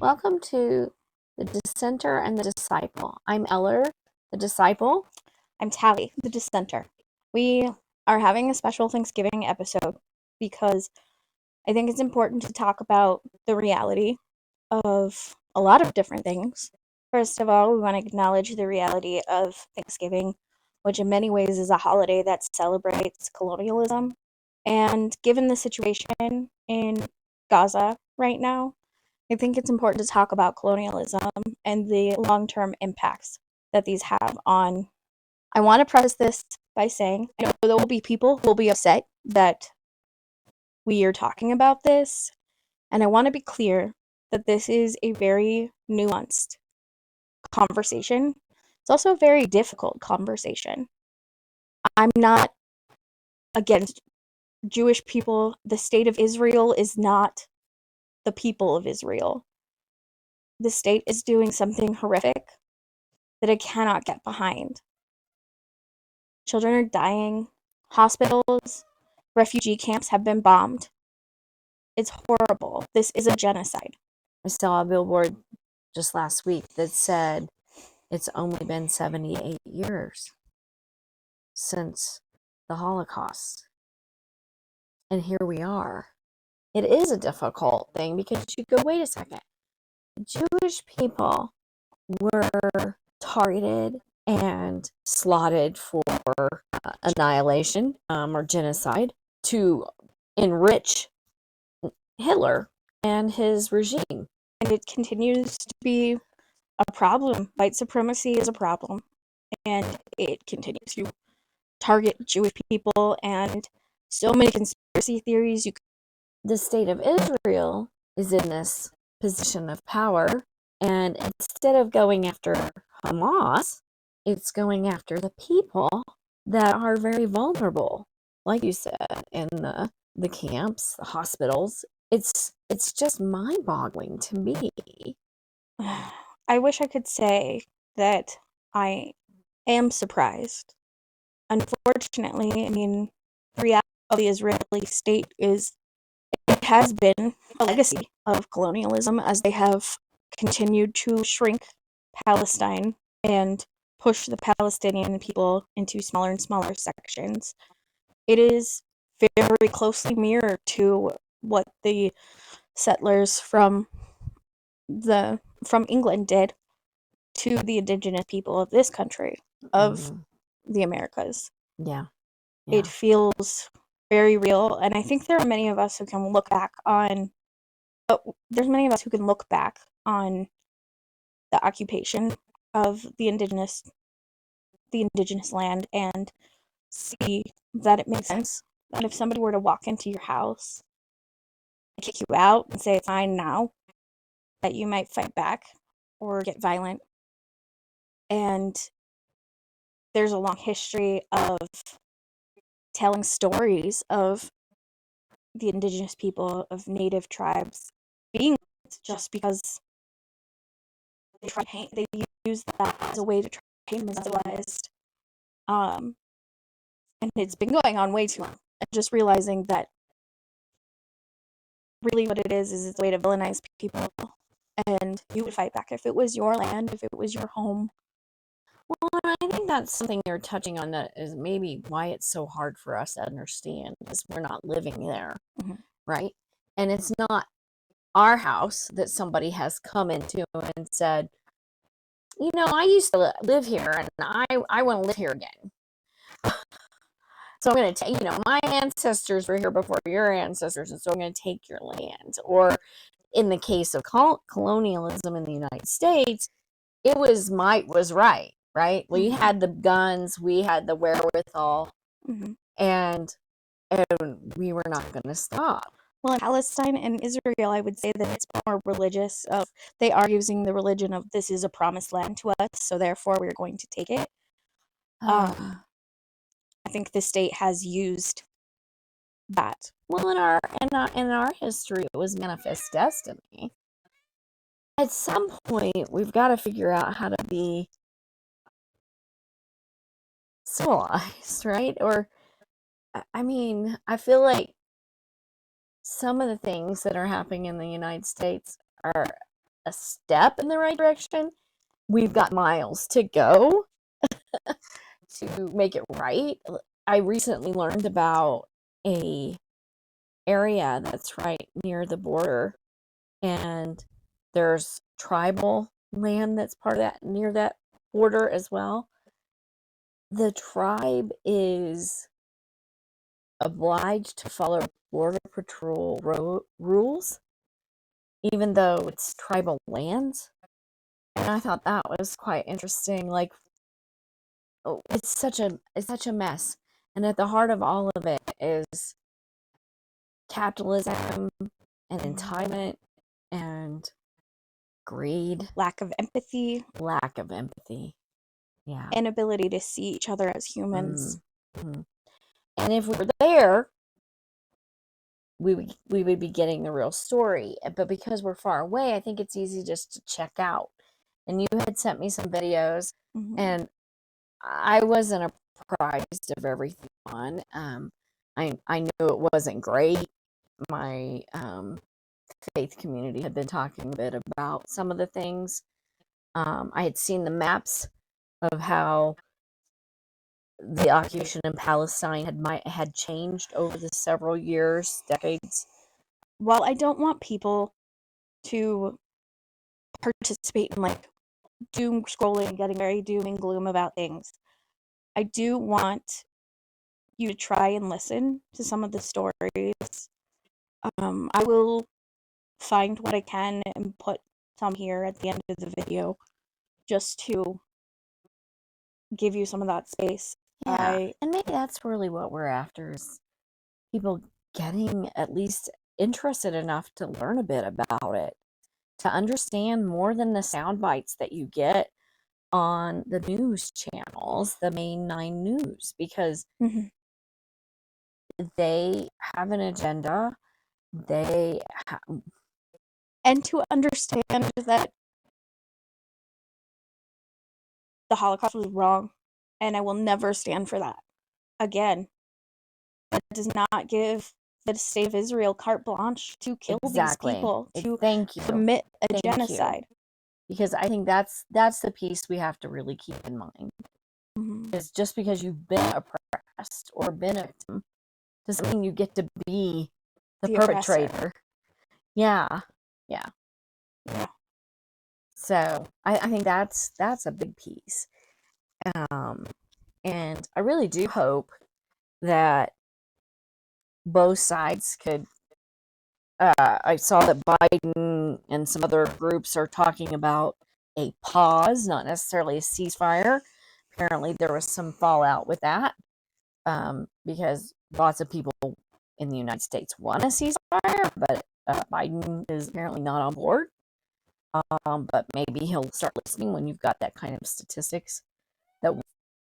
Welcome to the Dissenter and the Disciple. I'm Eller, the disciple. I'm Tally, the dissenter. We are having a special Thanksgiving episode because I think it's important to talk about the reality of a lot of different things. First of all, we want to acknowledge the reality of Thanksgiving, which in many ways is a holiday that celebrates colonialism. And given the situation in Gaza right now, I think it's important to talk about colonialism and the long term impacts that these have on. I want to preface this by saying I know there will be people who will be upset that we are talking about this, and I want to be clear that this is a very nuanced conversation. It's also a very difficult conversation. I'm not against Jewish people. The state of Israel is not the people of Israel. The state is doing something horrific that I cannot get behind. Children are dying. Hospitals, refugee camps have been bombed. It's horrible. This is a genocide. I saw a billboard just last week that said it's only been 78 years since the Holocaust. And here we are. It is a difficult thing because you go, wait a second. Jewish people were targeted and slaughtered for annihilation or genocide to enrich Hitler and his regime. And it continues to be a problem. White supremacy is a problem. And it continues to target Jewish people and so many conspiracy theories. The state of Israel is in this position of power, and instead of going after Hamas, it's going after the people that are very vulnerable, like you said, in the camps, the hospitals. It's just mind-boggling to me. I wish I could say that I am surprised. Unfortunately, I mean, the reality of the Israeli state is it has been a legacy of colonialism as they have continued to shrink Palestine and push the Palestinian people into smaller and smaller sections. It is very closely mirrored to what the settlers from England did to the indigenous people of this country, of the Americas. Yeah. It feels very real, and I think there are many of us who can look back on there's many of us who can look back on the occupation of the indigenous land and see that it makes sense that if somebody were to walk into your house and kick you out and say it's fine now, that you might fight back or get violent. And there's a long history of telling stories of the indigenous people, of native tribes being just because they use that as a way to try to paint them as civilized. And it's been going on way too long. And just realizing that really what it is it's a way to villainize people, and you would fight back if it was your land, if it was your home. Well, I think that's something you're touching on that is maybe why it's so hard for us to understand is we're not living there, right? And it's not our house that somebody has come into and said, you know, I used to live here and I want to live here again. So I'm going to take, you know, my ancestors were here before your ancestors, and so I'm going to take your land. Or in the case of colonialism in the United States, it was might was right, right? We had the guns, we had the wherewithal, and we were not going to stop. Well, in Palestine and Israel, I would say that it's more religious. They are using the religion of this is a promised land to us, so therefore we're going to take it. I think the state has used that. Well, in our history, it was manifest destiny. At some point, we've got to figure out how to be civilized, right? Or, I mean, I feel like some of the things that are happening in the United States are a step in the right direction. We've got miles to go to make it right. I recently learned about a area that's right near the border, and there's tribal land that's part of that, near that border as well. The tribe is obliged to follow border patrol rules, even though it's tribal lands. And I thought that was quite interesting. Like, oh, it's such a mess. And at the heart of all of it is capitalism and entitlement and greed, lack of empathy, yeah, inability to see each other as humans. Mm-hmm. And if we were there, we would be getting the real story. But because we're far away, I think it's easy just to check out. And you had sent me some videos, and I wasn't apprised of everything on. I knew it wasn't great. My faith community had been talking a bit about some of the things. I had seen the maps of how the occupation in Palestine had changed over the several years, decades. While I don't want people to participate in like doom scrolling, getting very doom and gloom about things, I do want you to try and listen to some of the stories. I will find what I can and put some here at the end of the video just to give you some of that space. Yeah, and maybe that's really what we're after, is people getting at least interested enough to learn a bit about it, to understand more than the sound bites that you get on the news channels, the main 9 news, because they have an agenda. And to understand that the Holocaust was wrong, and I will never stand for that. Again, that does not give the state of Israel carte blanche to kill these people, to commit a genocide. Because I think that's the piece we have to really keep in mind. Is just because you've been oppressed or been a victim doesn't mean you get to be the perpetrator. Oppressor. Yeah. So I think that's a big piece. And I really do hope that both sides could. I saw that Biden and some other groups are talking about a pause, not necessarily a ceasefire. Apparently, there was some fallout with that, because lots of people in the United States want a ceasefire, but Biden is apparently not on board. But maybe he'll start listening when you've got that kind of statistics that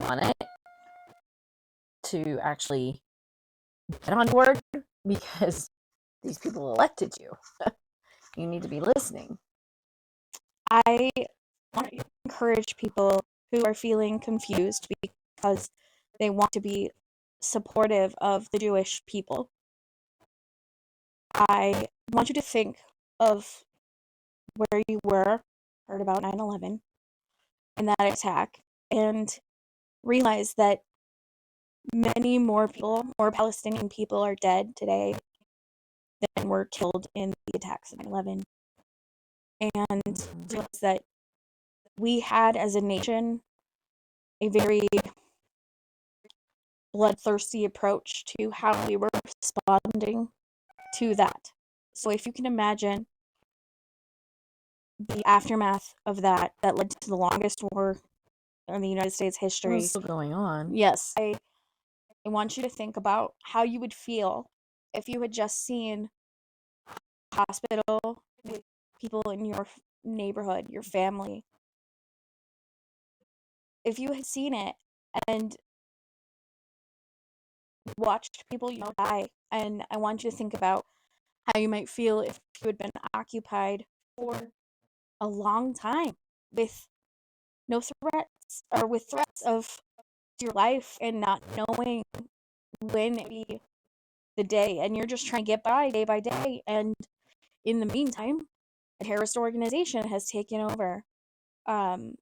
want it to actually get on board, because these people elected you. You need to be listening. I want to encourage people who are feeling confused because they want to be supportive of the Jewish people. I want you to think of where you were, heard about 9/11 and that attack, and realize that many more people, more Palestinian people, are dead today than were killed in the attacks of 9/11. And realize that we had, as a nation, a very bloodthirsty approach to how we were responding to that. So if you can imagine the aftermath of that led to the longest war in the United States history. It's still going on. Yes. I want you to think about how you would feel if you had just seen a hospital with people in your neighborhood, your family. If you had seen it and watched people die, and I want you to think about how you might feel if you had been occupied for a long time with no threats, or with threats of your life, and not knowing when it be the day, and you're just trying to get by day by day, and in the meantime a terrorist organization has taken over, the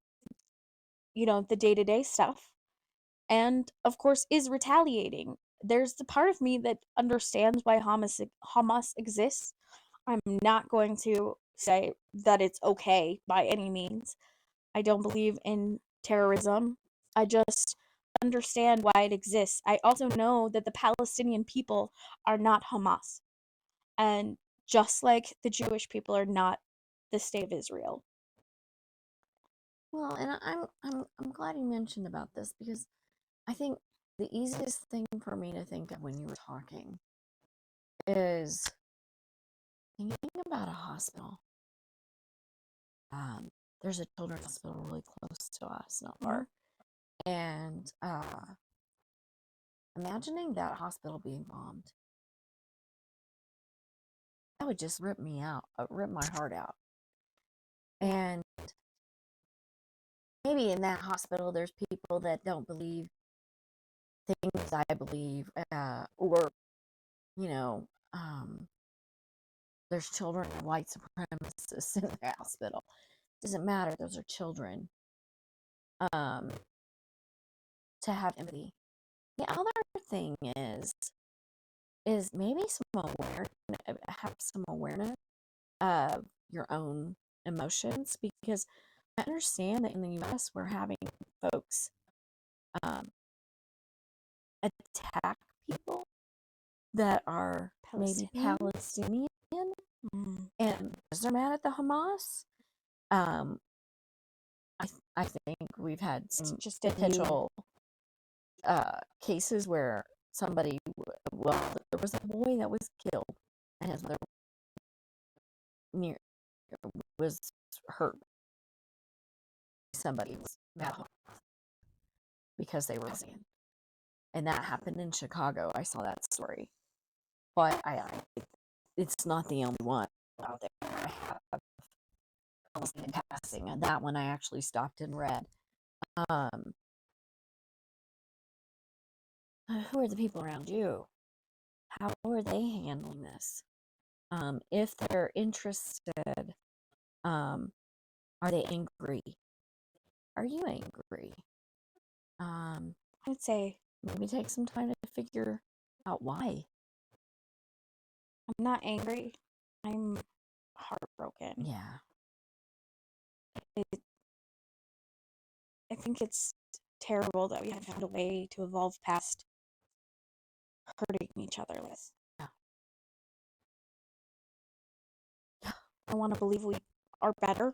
day-to-day stuff, and of course is retaliating. There's the part of me that understands why Hamas exists. I'm not going to say that it's okay by any means. I don't believe in terrorism. I just understand why it exists. I also know that the Palestinian people are not Hamas. And just like the Jewish people are not the state of Israel. Well, and I'm glad you mentioned about this, because I think the easiest thing for me to think of when you were talking is thinking about a hospital. There's a children's hospital really close to us, not far. And imagining that hospital being bombed, that would just rip me out, rip my heart out. And maybe in that hospital, there's people that don't believe things I believe, or, you know, there's children of white supremacists in the hospital. Doesn't matter, those are children. To have empathy. The other thing is maybe have some awareness of your own emotions, because I understand that in the US we're having folks attack people that are maybe Palestinian, and because they're mad at the Hamas. I think we've had some just potential cases where somebody, there was a boy that was killed, and his mother was hurt. Somebody was mad because they were Palestinian, and that happened in Chicago. I saw that story, but it's not the only one out there. I have Palestinian passing, and that one I actually stopped and read. Who are the people around you? How are they handling this? If they're interested, are they angry? Are you angry? I'd say maybe take some time to figure out why. I'm not angry. I'm heartbroken. Yeah. I think it's terrible that we have found a way to evolve past hurting each other like this. Yeah. I want to believe we are better,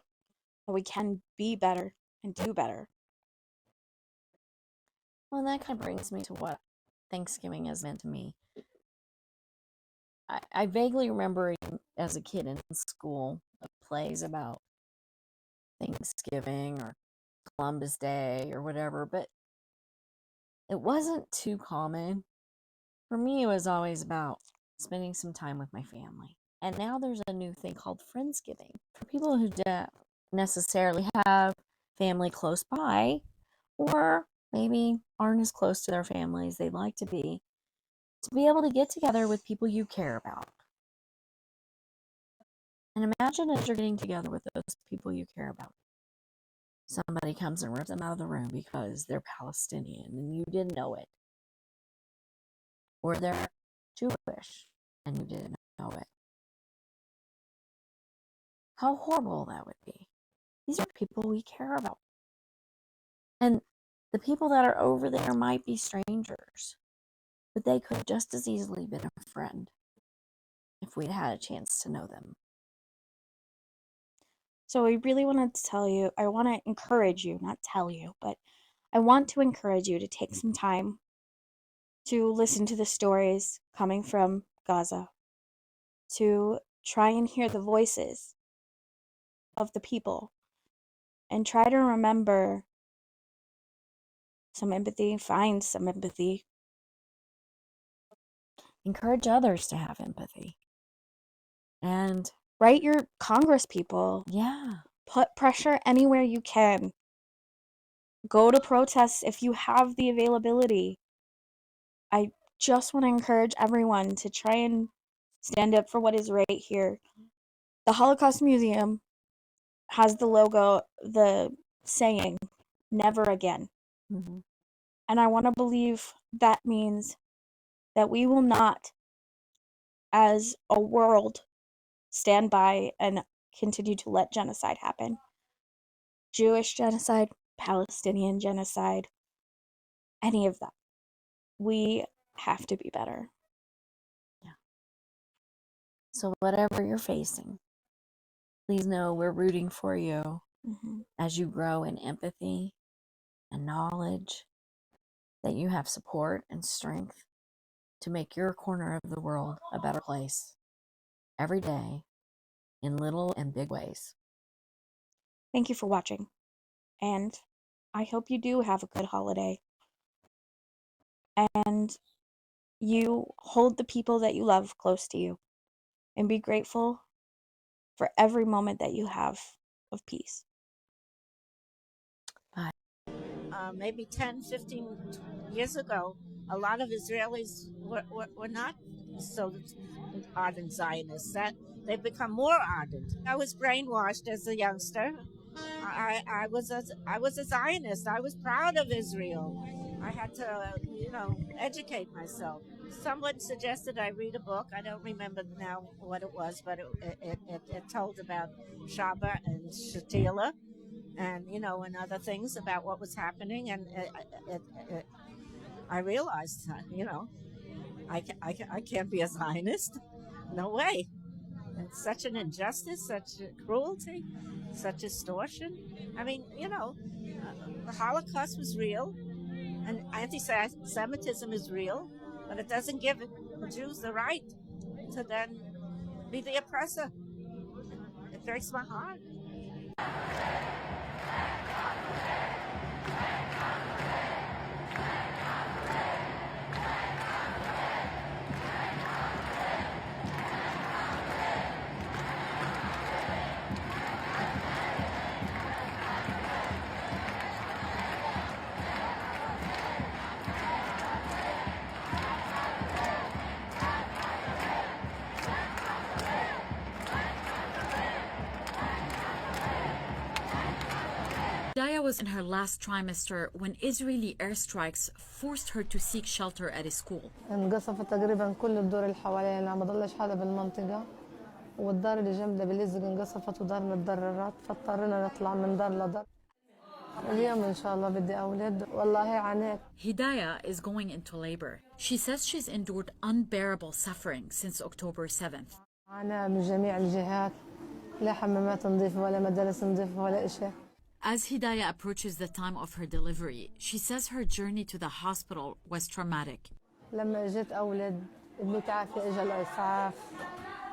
that we can be better and do better. Well, and that kind of brings me to what Thanksgiving has meant to me. I vaguely remember as a kid in school plays about Thanksgiving or Columbus Day or whatever, but it wasn't too common. For me, it was always about spending some time with my family. And now there's a new thing called Friendsgiving. For people who don't necessarily have family close by, or maybe aren't as close to their families they'd like to be able to get together with people you care about. And imagine as you're getting together with those people you care about, somebody comes and rips them out of the room because they're Palestinian and you didn't know it. Or they're Jewish and you didn't know it. How horrible that would be. These are people we care about. And the people that are over there might be strangers, but they could just as easily been a friend if we'd had a chance to know them. So I really wanted to tell you, I want to encourage you, not tell you, but I want to encourage you to take some time to listen to the stories coming from Gaza, to try and hear the voices of the people, and try to remember some empathy, find some empathy. Encourage others to have empathy. And write your Congress people. Yeah. Put pressure anywhere you can. Go to protests if you have the availability. I just want to encourage everyone to try and stand up for what is right here. The Holocaust Museum has the logo, the saying, "Never again." Mm-hmm. And I want to believe that means that we will not, as a world, stand by and continue to let genocide happen. Jewish genocide, Palestinian genocide, any of that. We have to be better. Yeah. So whatever you're facing, please know we're rooting for you as you grow in empathy and knowledge, that you have support and strength to make your corner of the world a better place every day in little and big ways. Thank you for watching, and I hope you do have a good holiday, and you hold the people that you love close to you, and be grateful for every moment that you have of peace. Bye. Maybe 10, 15 years ago, a lot of Israelis were not so ardent Zionists. That they've become more ardent. I was brainwashed as a youngster. I was a Zionist. I was proud of Israel. I had to, educate myself. Someone suggested I read a book. I don't remember now what it was, but it told about Shaba and Shatila, and and other things about what was happening, and I realized that I can't be a Zionist. No way. It's such an injustice, such cruelty, such extortion. I mean, the Holocaust was real, and anti-Semitism is real, but it doesn't give the Jews the right to then be the oppressor. It breaks my heart. Hidayah was in her last trimester when Israeli airstrikes forced her to seek shelter at a school. انقصفت تقريبا كل الدور اللي حوالينا، ما ضلش حدا بالمنطقة، والدار اللي جنبنا باللزق انقصفت ودارنا تضررت، فاضطرينا نطلع من دار لدار. اليوم إن شاء الله بدي أولد، والله عانيت. Hidayah is going into labor. She says she's endured unbearable suffering since October 7th. عانى من جميع الجهات، لا حمامات نظيفة ولا مدارس نظيفة ولا إشي. As Hidayah approaches the time of her delivery, she says her journey to the hospital was traumatic. لما جيت أولد ابني تعافي، إجا الإسعاف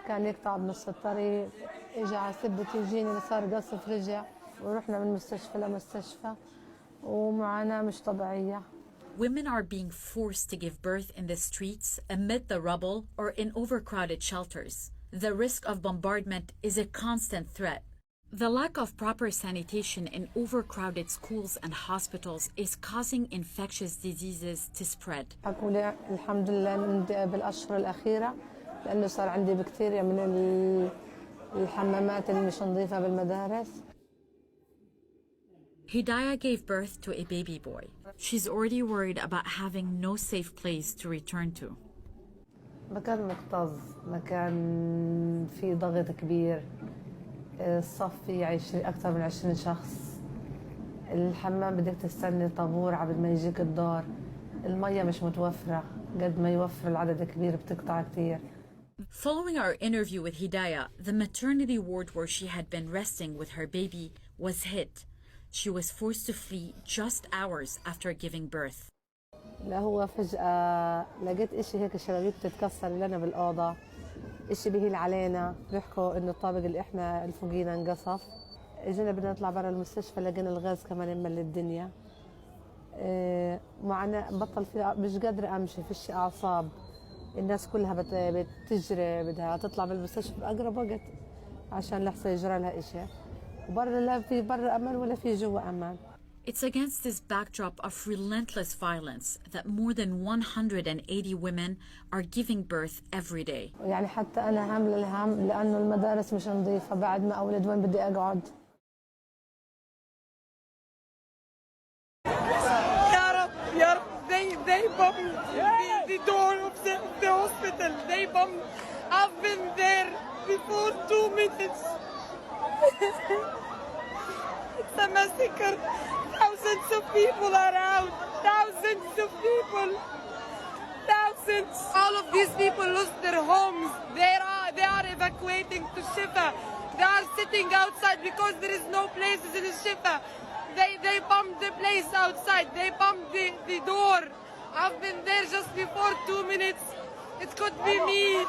كان يقطع بنص الطريق، إجا على سبة يجيني صار قصف رجع، ورحنا من مستشفى لمستشفى، ومعاناة مش طبيعية. Women are being forced to give birth in the streets, amid the rubble, or in overcrowded shelters. The risk of bombardment is a constant threat. The lack of proper sanitation in overcrowded schools and hospitals is causing infectious diseases to spread. حكوا لي الحمد لله بالأشهر الأخيرة، لأنه صار عندي بكتيريا من الحمامات اللي مش نظيفة بالمدارس. Hidayah gave birth to a baby boy. She's already worried about having no safe place to return to. مكان مكتظ، مكان فيه ضغط كبير، الصف فيه أكثر من 20 شخص، الحمام بدك تستني طابور عبد ما يجيك الدور، المية مش متوفرة، قد ما يوفر العدد كبير بتقطع كتير. Following our interview with Hidayah, the maternity ward where she had been resting with her baby was hit. She was forced to flee just hours after giving birth. لا هو فجأة لقيت إشي هيك شبابيك بتتكسر لنا بالأوضة، إشي بهيل علينا، بيحكوا إنه الطابق اللي إحنا الفوقينا انقصف. إجينا بدنا نطلع برا المستشفى، لقينا الغاز كمان يملى الدنيا. معنا بطل في، مش قادرة أمشي، فيش أعصاب. الناس كلها بتجري، بدها تطلع من المستشفى بأقرب وقت عشان لحظة يجرى لها إشي. وبرا لا في برا أمان ولا في جوا أمان. It's against this backdrop of relentless violence that more than 180 women are giving birth every day. يعني حتى أنا حاملة الهم لأنه المدارس مش نظيفة، بعد ما أولد وين بدي أقعد؟ يا رب they bombed the door of the hospital. They bombed. I've been there before 2 minutes. It's a massacre. Thousands of people are out. Thousands of people. Thousands. All of these people lost their homes. They are evacuating to Shifa. They are sitting outside because there is no places in Shifa. They bombed the place outside. They bombed the door. I've been there just before 2 minutes. It could be me.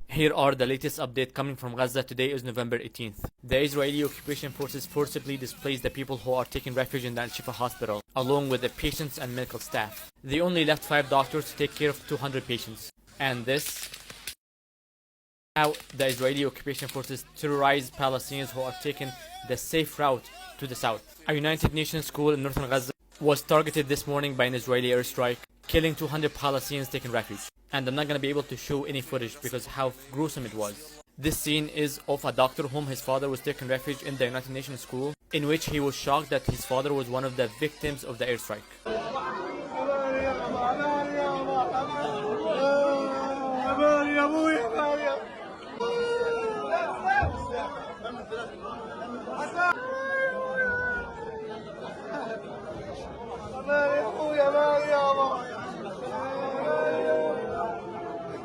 Here are the latest update coming from Gaza. Today is November 18th. The Israeli occupation forces forcibly displaced the people who are taking refuge in the Al-Shifa hospital, along with the patients and medical staff. They only left 5 doctors to take care of 200 patients. And this... Now, the Israeli occupation forces terrorize Palestinians who are taking the safe route to the south. A United Nations school in northern Gaza was targeted this morning by an Israeli airstrike, killing 200 Palestinians taking refuge. And I'm not going to be able to show any footage because how gruesome it was. This scene is of a doctor whom his father was taking refuge in the United Nations school, in which he was shocked that his father was one of the victims of the airstrike.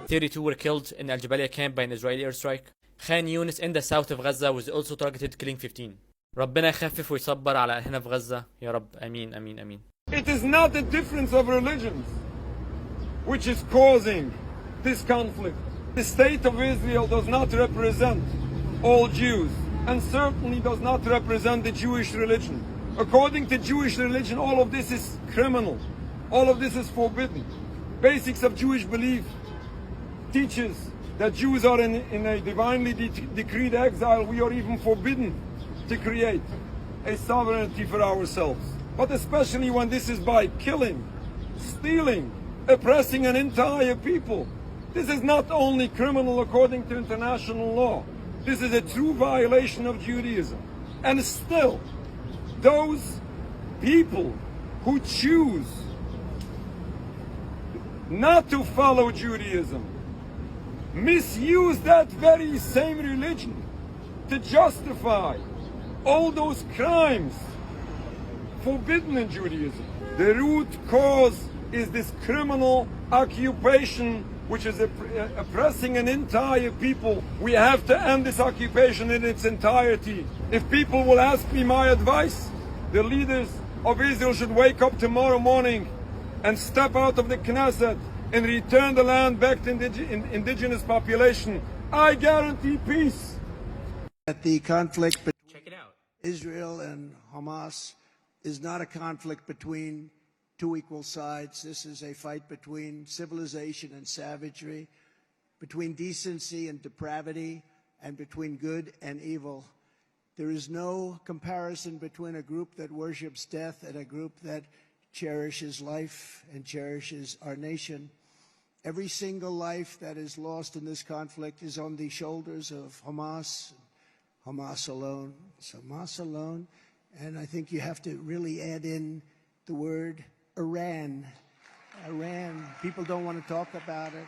Thirty-two were killed in Al Jabalia camp by an Israeli airstrike. Khan Yunis in the south of Gaza was also targeted, killing 15. ربنا يخفف ويصبر على أهلنا في غزة يا رب آمين آمين آمين. It is not the difference of religions which is causing this conflict. The state of Israel does not represent all Jews and certainly does not represent the Jewish religion. According to Jewish religion, all of this is criminal. All of this is forbidden. Basics of Jewish belief teaches that Jews are in a divinely decreed exile. We are even forbidden to create a sovereignty for ourselves. But especially when this is by killing, stealing, oppressing an entire people. This is not only criminal according to international law. This is a true violation of Judaism. And still, those people who choose not to follow Judaism misuse that very same religion to justify all those crimes forbidden in Judaism. The root cause is this criminal occupation which is oppressing an entire people. We have to end this occupation in its entirety. If people will ask me my advice, the leaders of Israel should wake up tomorrow morning and step out of the Knesset and return the land back to indigenous population. I guarantee peace. The conflict between Israel and Hamas is not a conflict between two equal sides. This is a fight between civilization and savagery, between decency and depravity, and between good and evil. There is no comparison between a group that worships death and a group that cherishes life and cherishes our nation. Every single life that is lost in this conflict is on the shoulders of Hamas, Hamas alone. It's Hamas alone. And I think you have to really add in the word Iran. Iran. People don't want to talk about it.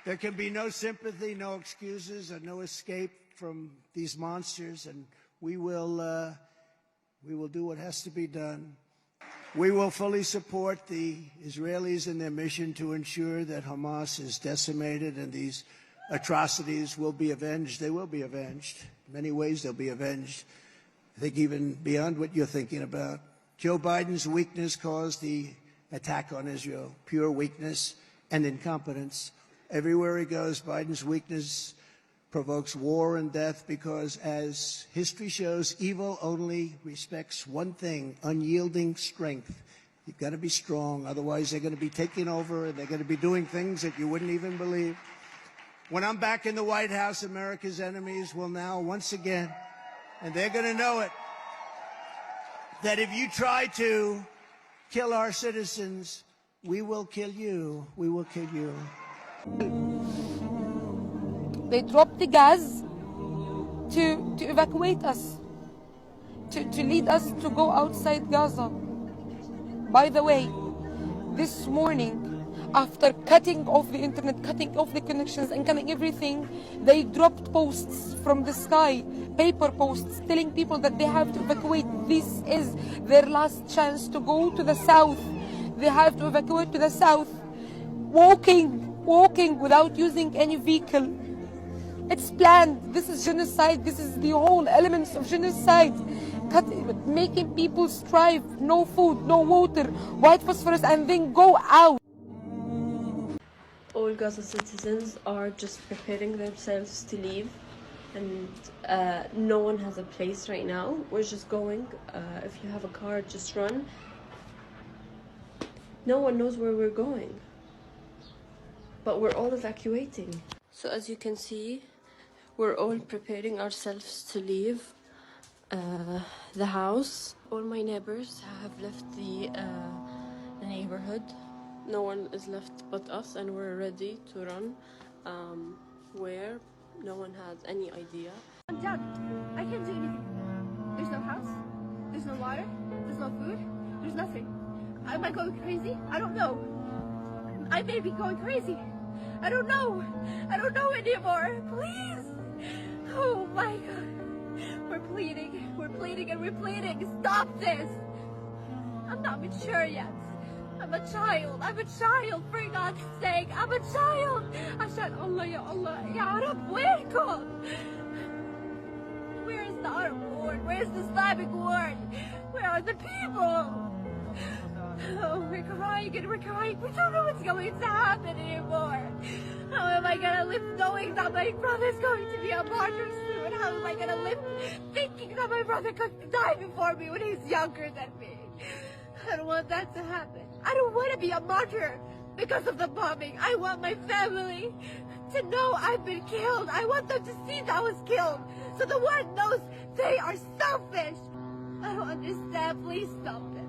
There can be no sympathy, no excuses, and no escape from these monsters, and we will do what has to be done. We will fully support the Israelis in their mission to ensure that Hamas is decimated and these atrocities will be avenged. They will be avenged. In many ways, they'll be avenged. I think even beyond what you're thinking about. Joe Biden's weakness caused the attack on Israel, pure weakness and incompetence. Everywhere he goes, Biden's weakness provokes war and death because, as history shows, evil only respects one thing, unyielding strength. You've got to be strong, otherwise they're going to be taking over and they're going to be doing things that you wouldn't even believe. When I'm back in the White House, America's enemies will now once again, and they're going to know it, that if you try to kill our citizens, we will kill you. We will kill you. They dropped the gas to evacuate us, to lead us to go outside Gaza. By the way, this morning, after cutting off the internet, cutting off the connections and cutting everything, they dropped posts from the sky, paper posts, telling people that they have to evacuate. This is their last chance to go to the south. They have to evacuate to the south, walking without using any vehicle. It's planned. This is genocide. This is the whole elements of genocide. Making people strive, no food, no water, white phosphorus, and then go out. All Gaza citizens are just preparing themselves to leave, and no one has a place right now. We're just going. If you have a car, just run. No one knows where we're going, but we're all evacuating. So as you can see, we're all preparing ourselves to leave the house. All my neighbors have left the neighborhood. No one is left but us, and we're ready to run. Where? No one has any idea. I'm done. I can't do anything. There's no house. There's no water. There's no food. There's nothing. Am I going crazy? I don't know. I may be going crazy. I don't know. I don't know anymore. Please. Oh my God. We're pleading. We're pleading and we're pleading. Stop this. I'm not mature yet. I'm a child. I'm a child. For God's sake. I'm a child. Ashan Allah ya Allah. Ya Rab, welcome. Where is the Arab ward? Where is the Islamic ward? Where are the people? Oh, we're crying and we're crying. We don't know what's going to happen anymore. How am I gonna live knowing that my brother's going to be a martyr soon? How am I gonna live thinking that my brother could die before me when he's younger than me? I don't want that to happen. I don't want to be a martyr because of the bombing. I want my family to know I've been killed. I want them to see that I was killed, so the world knows they are selfish. I don't understand. Please stop this.